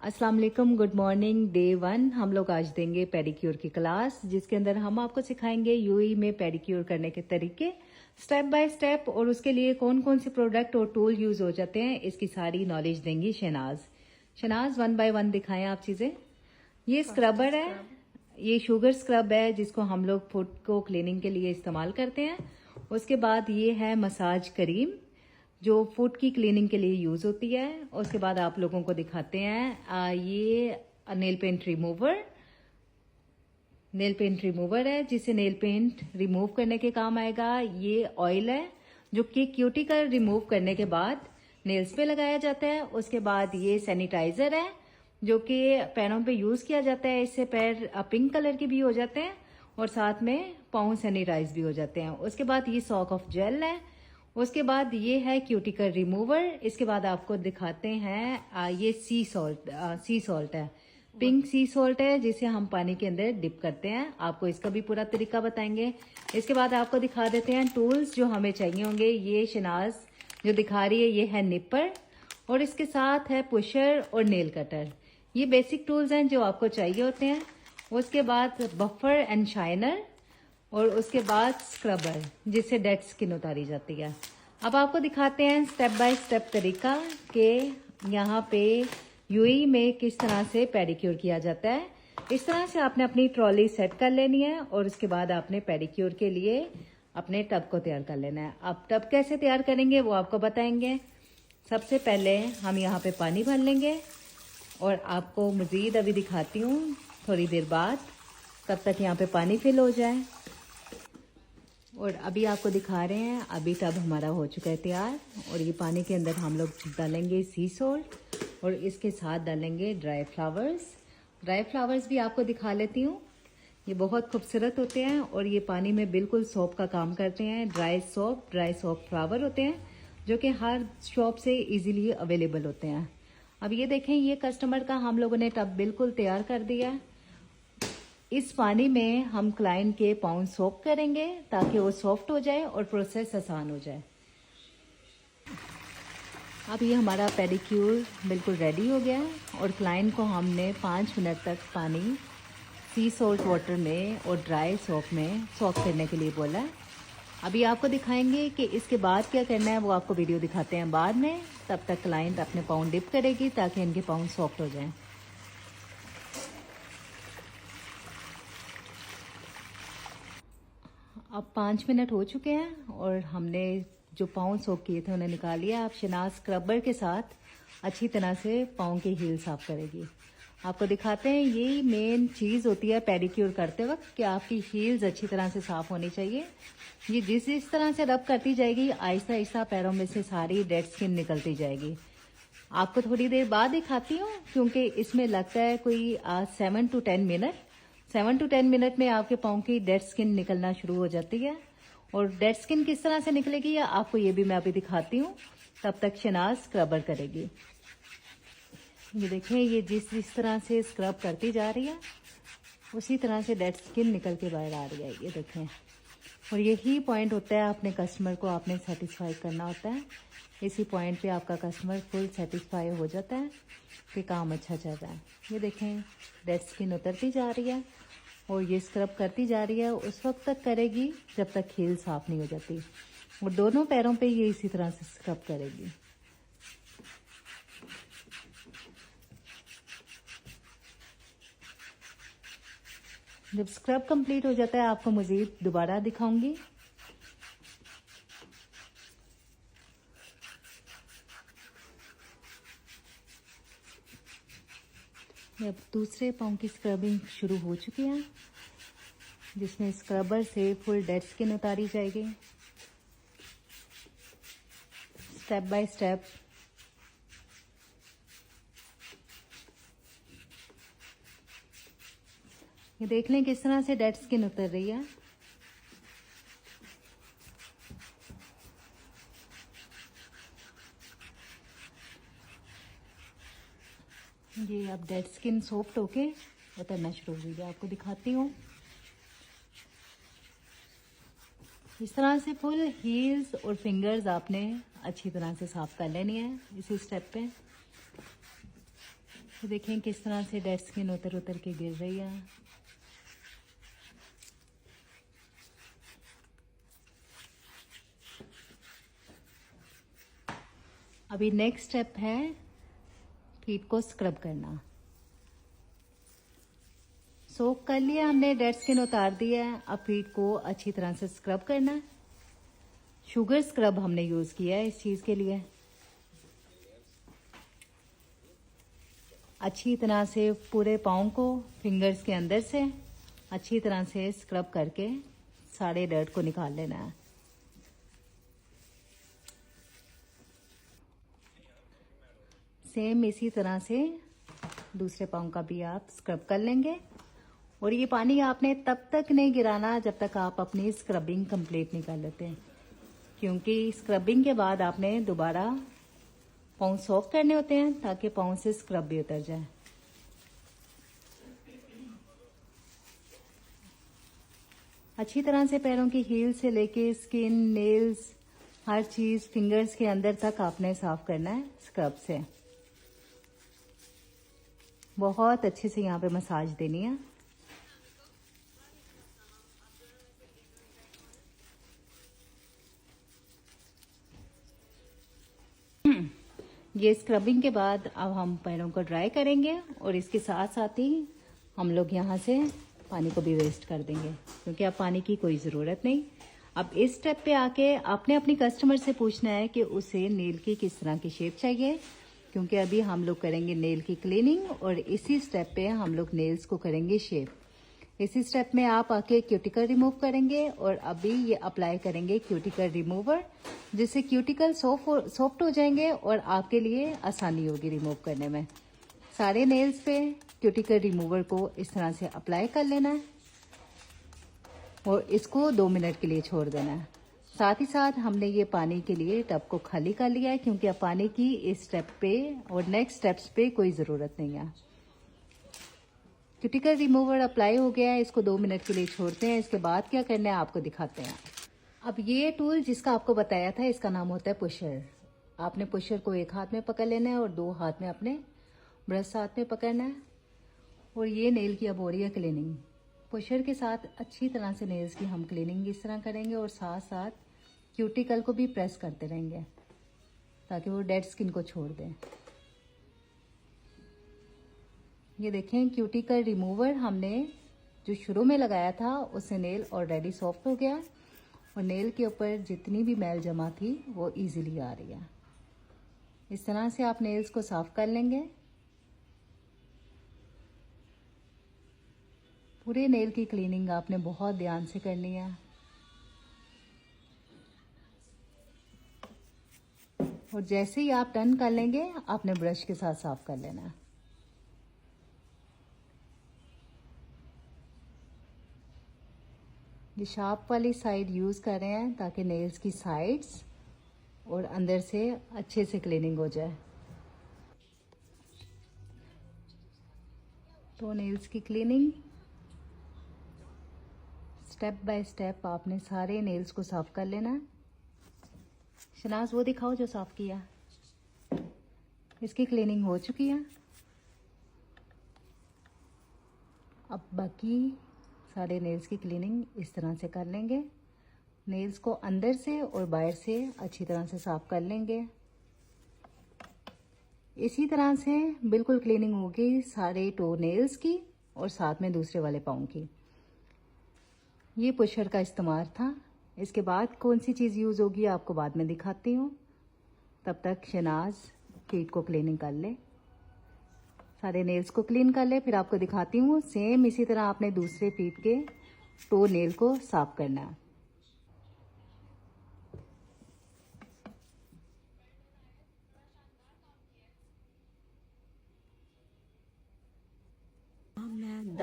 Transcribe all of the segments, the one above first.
अस्सलाम वालेकुम, good morning. Day 1 हम लोग आज देंगे पेडिक्योर की क्लास, जिसके अंदर हम आपको सिखाएंगे यूएई में पेडिक्योर करने के तरीके स्टेप बाय स्टेप, और उसके लिए कौन कौन से प्रोडक्ट और टूल यूज हो जाते हैं इसकी सारी नॉलेज देंगी शनाज 1 बाय 1 दिखाएं आप चीजें। ये स्क्रबर है, ये शुगर स्क्रब है जिसको हम लोग फुट को क्लीनिंग के लिए इस्तेमाल करते हैं। उसके बाद ये है मसाज क्रीम जो फुट की क्लीनिंग के लिए यूज होती है। उसके बाद आप लोगों को दिखाते हैं ये नेल पेंट रिमूवर है जिससे नेल पेंट रिमूव करने के काम आएगा। ये ऑयल है जो कि क्यूटिकल रिमूव करने के बाद नेल्स पे लगाया जाता है। उसके बाद ये सैनिटाइजर है जो कि पैरों पे यूज किया जाता है, इससे पैर पिंक कलर के भी हो जाते हैं और साथ में पाँव सैनिटाइज भी हो जाते हैं। उसके बाद ये सॉक ऑफ जेल है। उसके बाद ये है क्यूटिकल रिमूवर। इसके बाद आपको दिखाते हैं ये सी सॉल्ट है, पिंक सी सॉल्ट है जिसे हम पानी के अंदर डिप करते हैं। आपको इसका भी पूरा तरीका बताएंगे। इसके बाद आपको दिखा देते हैं टूल्स जो हमें चाहिए होंगे। ये शनाज जो दिखा रही है ये है निपर, और इसके साथ है पुशर और नेल कटर। ये बेसिक टूल्स हैं जो आपको चाहिए होते हैं। उसके बाद बफर एंड शाइनर, और उसके बाद स्क्रबर जिससे डेड स्किन उतारी जाती है। अब आपको दिखाते हैं स्टेप बाय स्टेप तरीका कि यहाँ पे यूएई में किस तरह से पेडिक्योर किया जाता है। इस तरह से आपने अपनी ट्रॉली सेट कर लेनी है और उसके बाद आपने पेडिक्योर के लिए अपने टब को तैयार कर लेना है। अब टब कैसे तैयार करेंगे वो आपको बताएंगे। सबसे पहले हम यहाँ पे पानी भर लेंगे और आपको मजीद अभी दिखाती हूँ थोड़ी देर बाद, तब तक यहाँ पे पानी फिल हो जाए। और अभी आपको दिखा रहे हैं, अभी टब हमारा हो चुका है तैयार, और ये पानी के अंदर हम लोग डालेंगे सी सॉल्ट और इसके साथ डालेंगे ड्राई फ्लावर्स भी आपको दिखा लेती हूँ। ये बहुत खूबसूरत होते हैं और ये पानी में बिल्कुल सोप का काम करते हैं। ड्राई सोप फ्लावर होते हैं जो कि हर शॉप से इजीली अवेलेबल होते हैं। अब ये देखें, ये कस्टमर का हम लोगों ने टब बिल्कुल तैयार कर दिया है। इस पानी में हम क्लाइंट के पाँव सोक करेंगे ताकि वो सॉफ्ट हो जाए और प्रोसेस आसान हो जाए। अब ये हमारा पेडिक्योर बिल्कुल रेडी हो गया है और क्लाइंट को हमने 5 मिनट तक पानी सी सॉल्ट वाटर में और ड्राई सोप में सोक करने के लिए बोला है। अभी आपको दिखाएंगे कि इसके बाद क्या करना है, वो आपको वीडियो दिखाते हैं बाद में। तब तक क्लाइंट अपने पाँव डिप करेगी ताकि इनके पाँव सॉफ्ट हो जाएं। अब 5 मिनट हो चुके हैं और हमने जो पाँव सोक किए थे उन्हें निकाल लिया। आप शनाज स्क्रबर के साथ अच्छी तरह से पाँव के हील साफ करेगी। आपको दिखाते हैं, यही मेन चीज़ होती है पेडिक्योर करते वक्त कि आपकी हील्स अच्छी तरह से साफ होनी चाहिए। ये जिस तरह से रब करती जाएगी आहिस्ता आहिस्ता पैरों में से सारी डेड स्किन निकलती जाएगी। आपको थोड़ी देर बाद दिखाती हूँ क्योंकि इसमें लगता है कोई 7 to 10 मिनट में आपके पाँव की डेड स्किन निकलना शुरू हो जाती है। और डेड स्किन किस तरह से निकलेगी आपको ये भी मैं अभी दिखाती हूँ। तब तक शनाज स्क्रबर करेगी। ये देखें, ये जिस तरह से स्क्रब करती जा रही है उसी तरह से डेड स्किन निकल के बाहर आ रही है। ये देखें, और यही पॉइंट होता है अपने कस्टमर को आपने सेटिस्फाई करना होता है। इसी पॉइंट पे आपका कस्टमर फुल सेटिस्फाई हो जाता है कि काम अच्छा चल रहा है। ये देखें, डेड स्किन उतरती जा रही है और ये स्क्रब करती जा रही है। उस वक्त तक करेगी जब तक हील साफ नहीं हो जाती, और दोनों पैरों पे ये इसी तरह से स्क्रब करेगी। जब स्क्रब कंप्लीट हो जाता है आपको मजीद दोबारा दिखाऊंगी। अब दूसरे पाँव की स्क्रबिंग शुरू हो चुकी है जिसमें स्क्रबर से फुल डेड स्किन उतारी जाएगी स्टेप बाय स्टेप। ये देख लें किस तरह से डेड स्किन उतर रही है। ये अब डेड स्किन सॉफ्ट होके उतरना शुरू हो गई। आपको दिखाती हूँ, इस तरह से फुल हील्स और फिंगर्स आपने अच्छी तरह से साफ कर लेनी है इसी स्टेप पे। तो देखें किस तरह से डेड स्किन उतर उतर के गिर रही है। अभी नेक्स्ट स्टेप है फीट को स्क्रब करना। सोक कर लिया हमने, डेड स्किन उतार दिया है। अब फीट को अच्छी तरह से स्क्रब करना है। शुगर स्क्रब हमने यूज किया है इस चीज के लिए। अच्छी तरह से पूरे पाँव को फिंगर्स के अंदर से अच्छी तरह से स्क्रब करके सारे डर्ट को निकाल लेना है। सेम इसी तरह से दूसरे पाँव का भी आप स्क्रब कर लेंगे। और ये पानी आपने तब तक नहीं गिराना जब तक आप अपनी स्क्रबिंग कंप्लीट नहीं कर लेते, क्योंकि स्क्रबिंग के बाद आपने दोबारा पाँव सॉफ्ट करने होते हैं ताकि पाँव से स्क्रब भी उतर जाए। अच्छी तरह से पैरों की हील से लेके स्किन, नेल्स, हर चीज फिंगर्स के अंदर तक आपने साफ करना है स्क्रब से। बहुत अच्छे से यहाँ पे मसाज देनी है। ये स्क्रबिंग के बाद अब हम पैरों को ड्राई करेंगे और इसके साथ साथ ही हम लोग यहाँ से पानी को भी वेस्ट कर देंगे, क्योंकि अब पानी की कोई ज़रूरत नहीं। अब इस स्टेप पे आके आपने अपनी कस्टमर से पूछना है कि उसे नेल की किस तरह की शेप चाहिए, क्योंकि अभी हम लोग करेंगे नेल की क्लीनिंग और इसी स्टेप पे हम लोग नेल्स को करेंगे शेप। इसी स्टेप में आप आके क्यूटिकल रिमूव करेंगे और अभी ये अप्लाई करेंगे क्यूटिकल रिमूवर, जिससे क्यूटिकल सॉफ्ट हो जाएंगे और आपके लिए आसानी होगी रिमूव करने में। सारे नेल्स पे क्यूटिकल रिमूवर को इस तरह से अप्लाई कर लेना है और इसको 2 मिनट के लिए छोड़ देना है। साथ ही साथ हमने ये पानी के लिए टब को खाली कर लिया है, क्योंकि अब पानी की इस स्टेप पे और नेक्स्ट स्टेप्स पे कोई ज़रूरत नहीं है। क्यूटिकल रिमूवर अप्लाई हो गया है, इसको 2 मिनट के लिए छोड़ते हैं। इसके बाद क्या करना है आपको दिखाते हैं। अब ये टूल जिसका आपको बताया था, इसका नाम होता है पुशर। आपने पुशर को एक हाथ में पकड़ लेना है और 2 हाथ में अपने ब्रश हाथ में पकड़ना है। और ये नेल की अब हो रही है क्लीनिंग। पुशर के साथ अच्छी तरह से नेल्स की हम क्लीनिंग इस तरह करेंगे और साथ साथ क्यूटिकल को भी प्रेस करते रहेंगे ताकि वो डेड स्किन को छोड़ दें। ये देखें क्यूटिकल रिमूवर हमने जो शुरू में लगाया था उससे नेल ऑलरेडी सॉफ्ट हो गया और नेल के ऊपर जितनी भी मैल जमा थी वो इजीली आ रही है। इस तरह से आप नेल्स को साफ कर लेंगे। पूरे नेल की क्लीनिंग आपने बहुत ध्यान से करनी है और जैसे ही आप डन कर लेंगे आपने ब्रश के साथ साफ कर लेना है। ये शार्प वाली साइड यूज कर रहे हैं ताकि नेल्स की साइड्स और अंदर से अच्छे से क्लीनिंग हो जाए। तो नेल्स की क्लीनिंग स्टेप बाय स्टेप आपने सारे नेल्स को साफ कर लेना है। शनाज वो दिखाओ जो साफ किया। इसकी क्लीनिंग हो चुकी है। अब बाकी सारे नेल्स की क्लीनिंग इस तरह से कर लेंगे। नेल्स को अंदर से और बाहर से अच्छी तरह से साफ कर लेंगे। इसी तरह से बिल्कुल क्लीनिंग होगी सारे टो नेल्स की और साथ में दूसरे वाले पाँव की। ये पुशर का इस्तेमाल था। इसके बाद कौन सी चीज़ यूज़ होगी आपको बाद में दिखाती हूँ। तब तक शनाज फीट को क्लीनिंग कर ले, सारे नेल्स को क्लीन कर ले, फिर आपको दिखाती हूँ। सेम इसी तरह आपने दूसरे फीट के टो नेल को साफ करना है।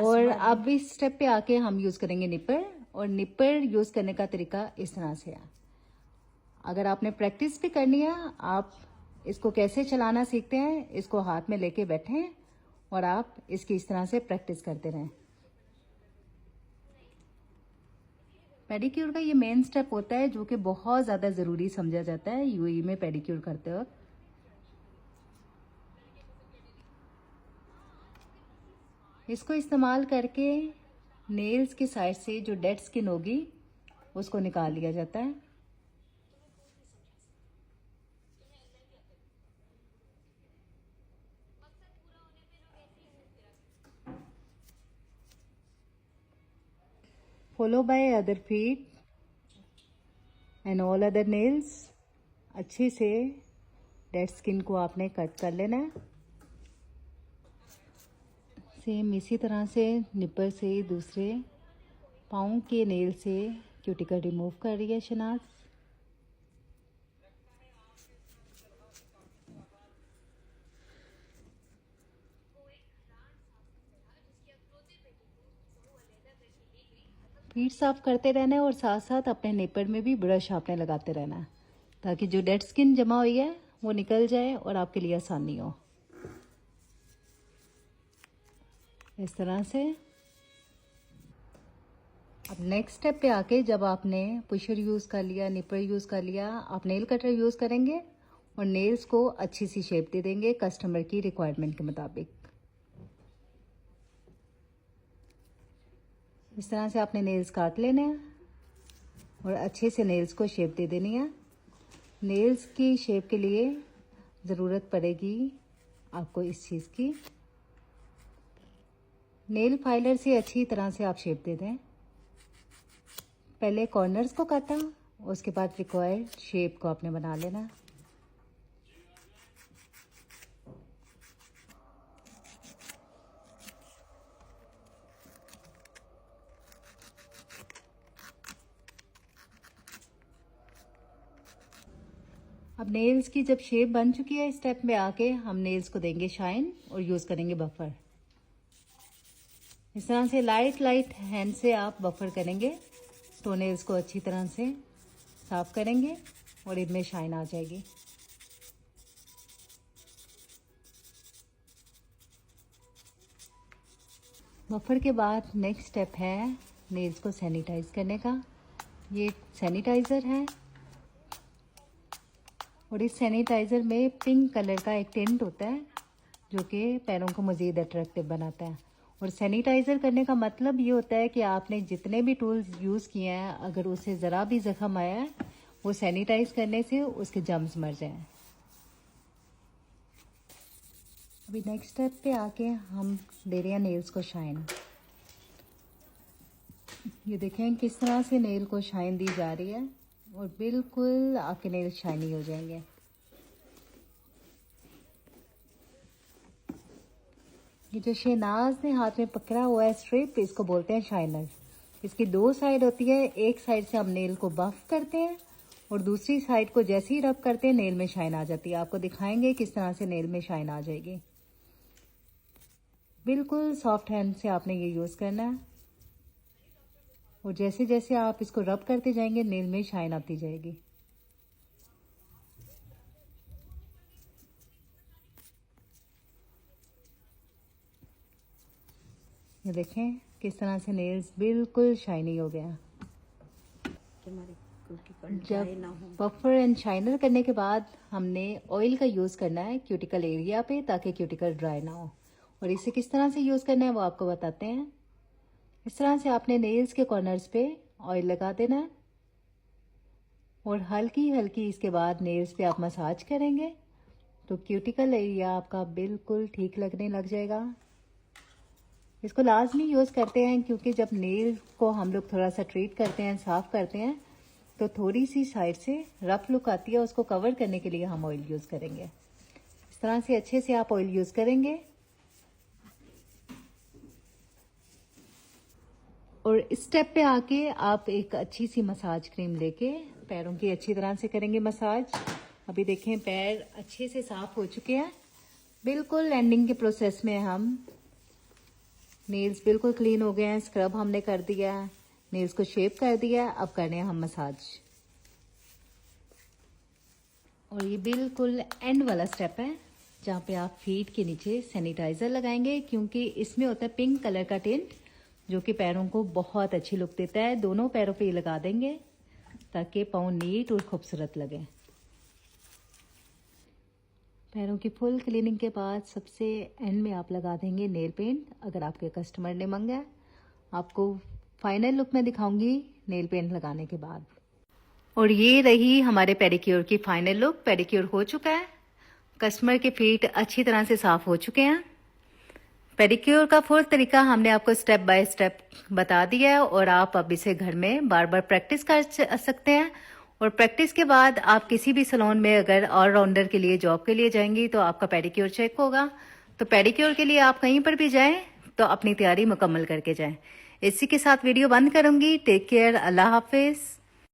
और अब इस स्टेप पे आके हम यूज करेंगे निपर। और निपर यूज करने का तरीका इस तरह से है। अगर आपने प्रैक्टिस भी करनी है, आप इसको कैसे चलाना सीखते हैं, इसको हाथ में लेके बैठें और आप इसकी इस तरह से प्रैक्टिस करते रहें। पेडिक्योर का ये मेन स्टेप होता है जो कि बहुत ज्यादा जरूरी समझा जाता है यूएई में पेडिक्योर करते वक्त। इसको इस्तेमाल करके नेल्स की साइड से जो डेड स्किन होगी उसको निकाल लिया जाता है। Follow by other feet and all other nails. अच्छे से डेड स्किन को आपने कट कर लेना है। सेम इसी तरह से निपर से दूसरे पाँव के नेल से क्यूटिकल रिमूव कर रही है शनाज। फीट साफ करते रहना है और साथ साथ अपने निपर में भी ब्रश आपने लगाते रहना है ताकि जो डेड स्किन जमा हुई है वो निकल जाए और आपके लिए आसानी हो। इस तरह से अब नेक्स्ट स्टेप पे आके जब आपने पुशर यूज़ कर लिया, निपर यूज़ कर लिया, आप नेल कटर यूज़ करेंगे और नेल्स को अच्छी सी शेप दे देंगे कस्टमर की रिक्वायरमेंट के मुताबिक। इस तरह से आपने नेल्स काट लेने हैं और अच्छे से नेल्स को शेप दे देनी है। नेल्स की शेप के लिए ज़रूरत पड़ेगी आपको इस चीज़ की, नेल फाइलर से अच्छी तरह से आप शेप दे दें। पहले कॉर्नर्स को काटा, उसके बाद रिक्वायर्ड शेप को आपने बना लेना। अब नेल्स की जब शेप बन चुकी है, इस स्टेप में आके हम नेल्स को देंगे शाइन और यूज़ करेंगे बफर। इस तरह से लाइट हैंड से आप बफर करेंगे तो नेल्स को अच्छी तरह से साफ करेंगे और इनमें शाइन आ जाएगी। बफर के बाद नेक्स्ट स्टेप है नेल्स को सैनिटाइज करने का। ये सैनिटाइज़र है और इस सैनिटाइज़र में पिंक कलर का एक टिंट होता है जो कि पैरों को मज़ीद अट्रैक्टिव बनाता है। और सैनिटाइज़र करने का मतलब ये होता है कि आपने जितने भी टूल्स यूज़ किए हैं, अगर उससे ज़रा भी ज़ख्म आया है, वो सैनिटाइज करने से उसके जर्म्स मर जाएं। अभी नेक्स्ट स्टेप पे आके हम दे रहे हैं नेल्स को शाइन। ये देखें किस तरह से नेल को शाइन दी जा रही है और बिल्कुल आपके नेल शाइनी हो जाएंगे। ये जो शहनाज ने हाथ में पकड़ा हुआ है स्ट्रिप, इसको बोलते हैं शाइनर। इसकी दो साइड होती है, एक साइड से हम नेल को बफ करते हैं और दूसरी साइड को जैसे ही रब करते हैं नेल में शाइन आ जाती है। आपको दिखाएंगे किस तरह से नेल में शाइन आ जाएगी। बिल्कुल सॉफ्ट हैंड से आपने ये यूज़ करना है और जैसे जैसे आप इसको रब करते जाएंगे नेल में शाइन आती जाएगी। ये देखें किस तरह से नेल्स बिल्कुल शाइनी हो गया। जब बफर एंड शाइनर करने के बाद हमने ऑयल का यूज़ करना है क्यूटिकल एरिया पे ताकि क्यूटिकल ड्राई ना हो। और इसे किस तरह से यूज़ करना है वो आपको बताते हैं। इस तरह से आपने नेल्स के कॉर्नर्स पे ऑयल लगा देना है और हल्की हल्की इसके बाद नेल्स पे आप मसाज करेंगे तो क्यूटिकल एरिया आपका बिल्कुल ठीक लगने लग जाएगा। इसको लाजमी यूज़ करते हैं क्योंकि जब नेल को हम लोग थोड़ा सा ट्रीट करते हैं, साफ करते हैं, तो थोड़ी सी साइड से रफ लुक आती है, उसको कवर करने के लिए हम ऑयल यूज़ करेंगे। इस तरह से अच्छे से आप ऑयल यूज़ करेंगे और इस स्टेप पे आके आप एक अच्छी सी मसाज क्रीम लेके पैरों की अच्छी तरह से करेंगे मसाज। अभी देखें पैर अच्छे से साफ हो चुके हैं, बिल्कुल एंडिंग के प्रोसेस में हम नेल्स बिल्कुल क्लीन हो गए हैं, स्क्रब हमने कर दिया, नेल्स को शेप कर दिया। अब करने हैं हम मसाज और ये बिल्कुल एंड वाला स्टेप है जहाँ पे आप फीट के नीचे सैनिटाइजर लगाएंगे क्योंकि इसमें होता है पिंक कलर का टिंट जो कि पैरों को बहुत अच्छी लुक देता है। दोनों पैरों पे ये लगा देंगे ताकि पाँव नीट और खूबसूरत लगे। पैरों की फुल क्लीनिंग के बाद सबसे एंड में आप लगा देंगे नेल पेंट, अगर आपके कस्टमर ने मांगा है। आपको फाइनल लुक में दिखाऊंगी नेल पेंट लगाने के बाद। और ये रही हमारे पेडिक्योर की फाइनल लुक। पेडिक्योर हो चुका है, कस्टमर के फीट अच्छी तरह से साफ हो चुके हैं। पेडिक्योर का फुल तरीका हमने आपको स्टेप बाय स्टेप बता दिया है और आप अब इसे घर में बार बार प्रैक्टिस कर सकते हैं। और प्रैक्टिस के बाद आप किसी भी सैलून में अगर ऑलराउंडर के लिए जॉब के लिए जाएंगी तो आपका पेडिक्योर चेक होगा। तो पेडिक्योर के लिए आप कहीं पर भी जाएं तो अपनी तैयारी मुकम्मल करके जाएं। इसी के साथ वीडियो बंद करूंगी। टेक केयर, अल्लाह हाफिज।